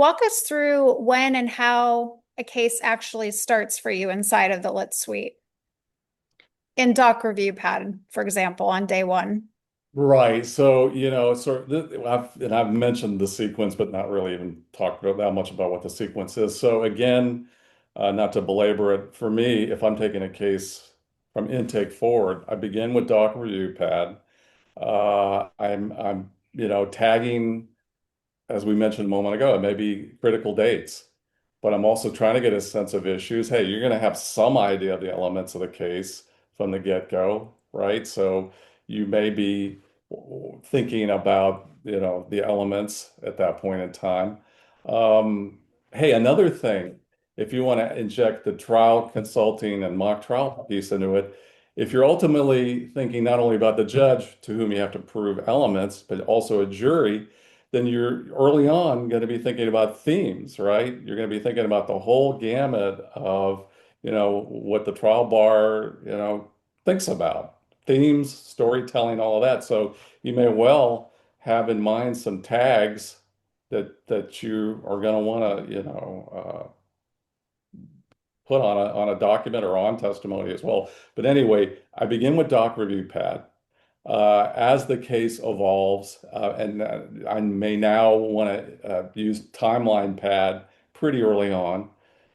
Walk us through when and how a case actually starts for you inside of the Lit Suite. In DocReviewPad, for example, on day one. Right. So, I've mentioned the sequence, but not really even talked about that much about what the sequence is. So again, not to belabor it, for me, if I'm taking a case from intake forward, I begin with DocReviewPad. I'm tagging, as we mentioned a moment ago, it may be critical dates, but I'm also trying to get a sense of issues. Hey, you're going to have some idea of the elements of the case from the get-go, right? So you may be thinking about, the elements at that point in time. Hey, another thing, if you want to inject the trial consulting and mock trial piece into it, if you're ultimately thinking not only about the judge to whom you have to prove elements, but also a jury, then you're early on going to be thinking about themes, right? You're going to be thinking about the whole gamut of, what the trial bar, thinks about themes, storytelling, all of that. So you may well have in mind some tags that you are going to want to, put on a document or on testimony as well. But anyway, I begin with DocReviewPad. As the case evolves, and I may now want to use TimelinePad pretty early on,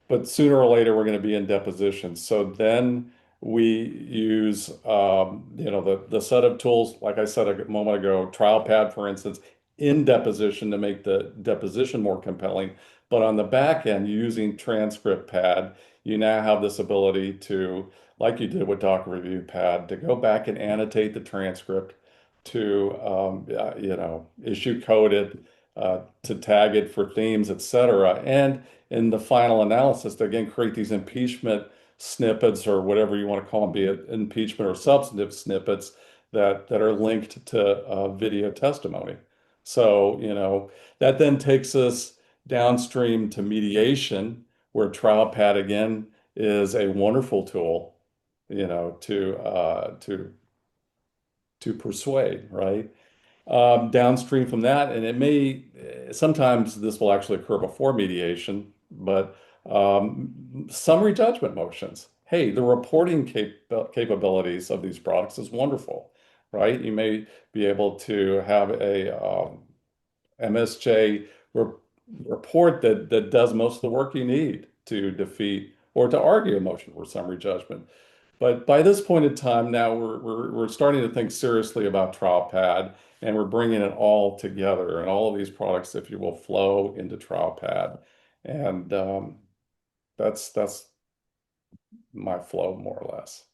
but sooner or later we're going to be in depositions. So then we use, the set of tools, like I said a moment ago, TrialPad, for instance, in deposition to make the deposition more compelling. But on the back end, using TranscriptPad, you now have this ability to, like you did with DocReviewPad, to go back and annotate the transcript, to issue code it, to tag it for themes, etc. And in the final analysis, to again create these impeachment snippets or whatever you want to call them, be it impeachment or substantive snippets that are linked to video testimony. So, that then takes us downstream to mediation, where TrialPad again is a wonderful tool, to persuade, right? Downstream from that, and it may sometimes this will actually occur before mediation, but summary judgment motions. Hey, the reporting capabilities of these products is wonderful, right? You may be able to have a MSJ re report that does most of the work you need to defeat or to argue a motion for summary judgment. But by this point in time, now we're starting to think seriously about TrialPad, and we're bringing it all together, and all of these products, if you will, flow into TrialPad, and that's my flow more or less.